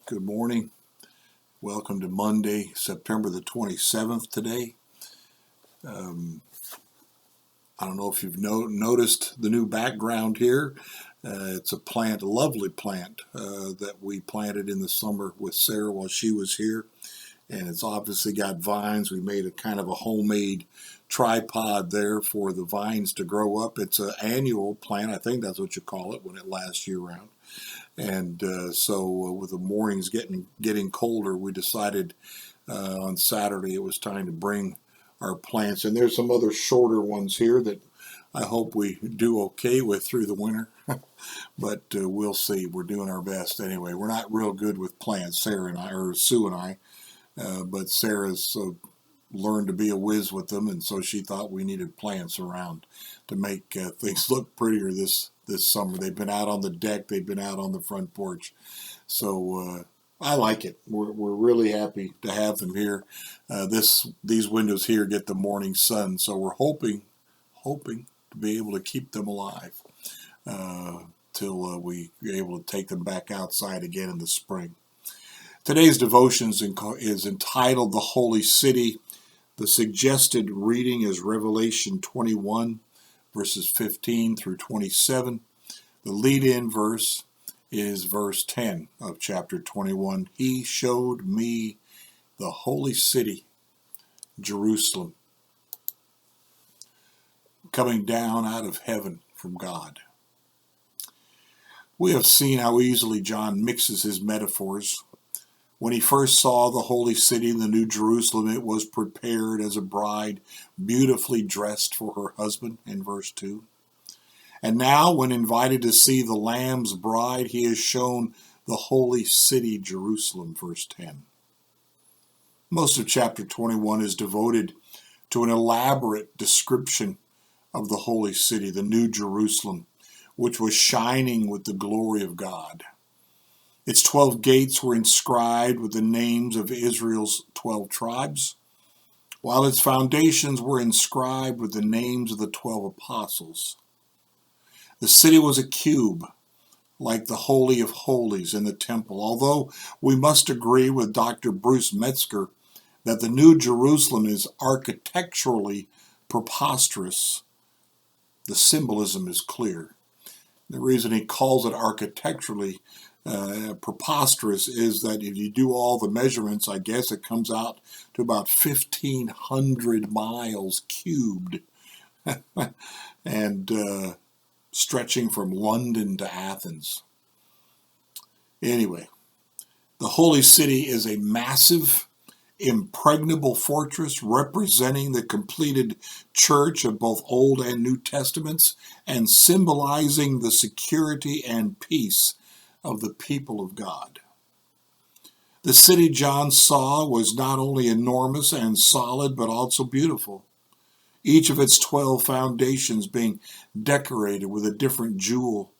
Good morning. Welcome to Monday, September the 27th today. I don't know if you've noticed the new background here. It's a plant, a lovely plant that we planted in the summer with Sarah while she was here. And it's obviously got vines. We made a kind of a homemade tripod there for the vines to grow up. It's an annual plant. I think that's what you call it when it lasts year round. And so with the mornings getting colder, we decided on Saturday it was time to bring our plants. And there's some other shorter ones here that I hope we do okay with through the winter. But we'll see. We're doing our best anyway. We're not real good with plants, Sarah and I, or Sue and I. But Sarah's learned to be a whiz with them, and so she thought we needed plants around to make things look prettier this summer. They've been out on the deck, they've been out on the front porch, so I like it. We're really happy to have them here. These windows here get the morning sun, so we're hoping to be able to keep them alive till we are able to take them back outside again in the spring. Today's devotion is entitled The Holy City. The suggested reading is Revelation 21, verses 15 through 27. The lead-in verse is verse 10 of chapter 21. He showed me the holy city, Jerusalem, coming down out of heaven from God. We have seen how easily John mixes his metaphors. When he first saw the holy city, the New Jerusalem, it was prepared as a bride, beautifully dressed for her husband, in verse 2. And now, when invited to see the Lamb's bride, he is shown the holy city, Jerusalem, verse 10. Most of chapter 21 is devoted to an elaborate description of the holy city, the New Jerusalem, which was shining with the glory of God. Its 12 gates were inscribed with the names of Israel's 12 tribes, while its foundations were inscribed with the names of the 12 apostles. The city was a cube, like the Holy of Holies in the temple, although we must agree with Dr. Bruce Metzger that the New Jerusalem is architecturally preposterous. The symbolism is clear. The reason he calls it architecturally preposterous is that if you do all the measurements, I guess it comes out to about 1,500 miles cubed and stretching from London to Athens. Anyway, the holy city is a massive, impregnable fortress representing the completed church of both Old and New Testaments and symbolizing the security and peace of the people of God. The city John saw was not only enormous and solid, but also beautiful, each of its 12 foundations being decorated with a different jewel,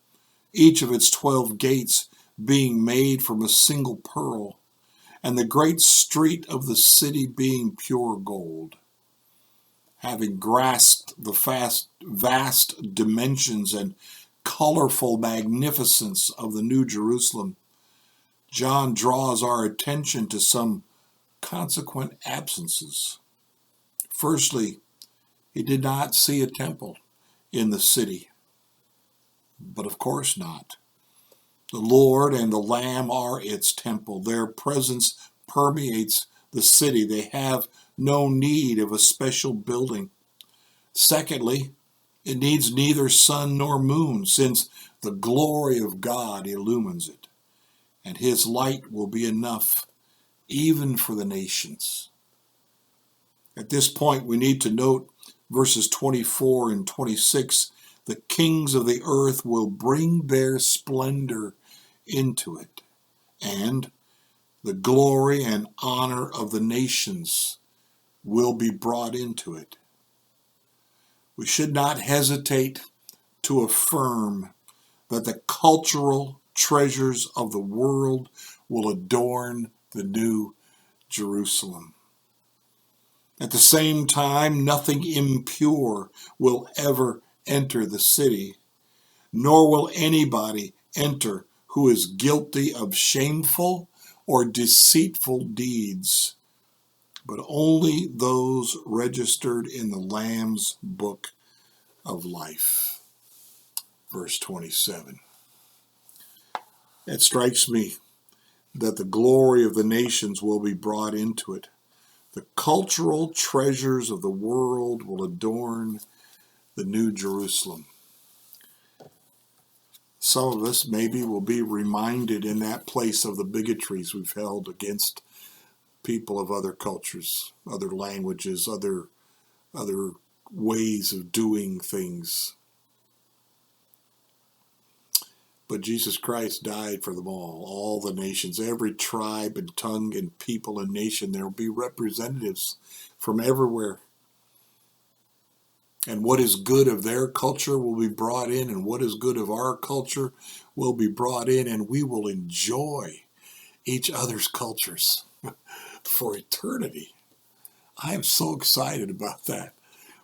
each of its 12 gates being made from a single pearl, and the great street of the city being pure gold. Having grasped the vast dimensions and colorful magnificence of the New Jerusalem, John draws our attention to some consequent absences. Firstly, he did not see a temple in the city, but of course not. The Lord and the Lamb are its temple. Their presence permeates the city. They have no need of a special building. Secondly, it needs neither sun nor moon, since the glory of God illumines it, and his light will be enough even for the nations. At this point, we need to note verses 24 and 26. The kings of the earth will bring their splendor into it, and the glory and honor of the nations will be brought into it. We should not hesitate to affirm that the cultural treasures of the world will adorn the New Jerusalem. At the same time, nothing impure will ever enter the city, nor will anybody enter who is guilty of shameful or deceitful deeds, but only those registered in the Lamb's book of life. Verse 27. It strikes me that the glory of the nations will be brought into it. The cultural treasures of the world will adorn the New Jerusalem. Some of us maybe will be reminded in that place of the bigotries we've held against people of other cultures, other languages, other ways of doing things. But Jesus Christ died for them all the nations, every tribe and tongue and people and nation. There will be representatives from everywhere. And what is good of their culture will be brought in, and what is good of our culture will be brought in, and we will enjoy each other's cultures for eternity. I am so excited about that.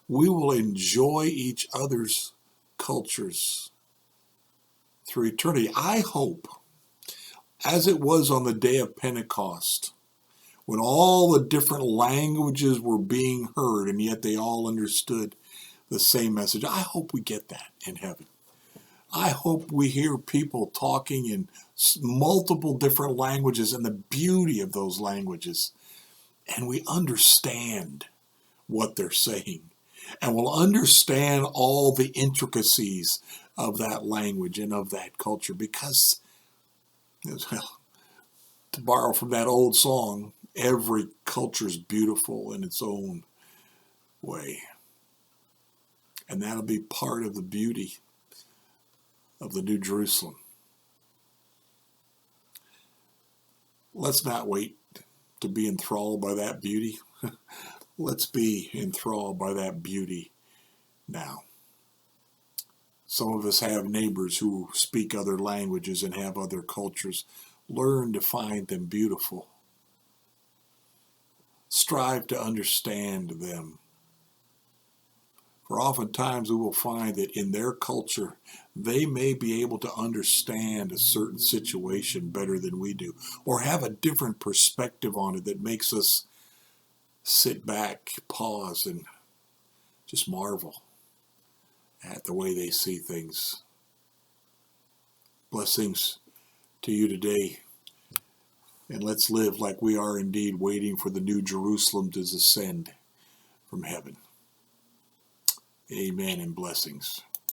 We will enjoy each other's cultures through eternity. I hope, as it was on the day of Pentecost, when all the different languages were being heard and yet they all understood the same message, I hope we get that in heaven. I hope we hear people talking in multiple different languages and the beauty of those languages, and we understand what they're saying, and we'll understand all the intricacies of that language and of that culture, because, well, to borrow from that old song, every culture is beautiful in its own way. And that'll be part of the beauty of the New Jerusalem. Let's not wait to be enthralled by that beauty. Let's be enthralled by that beauty now. Some of us have neighbors who speak other languages and have other cultures. Learn to find them beautiful. Strive to understand them. For oftentimes we will find that in their culture, they may be able to understand a certain situation better than we do, or have a different perspective on it that makes us sit back, pause, and just marvel at the way they see things. Blessings to you today. And let's live like we are indeed waiting for the New Jerusalem to descend from heaven. Amen and blessings.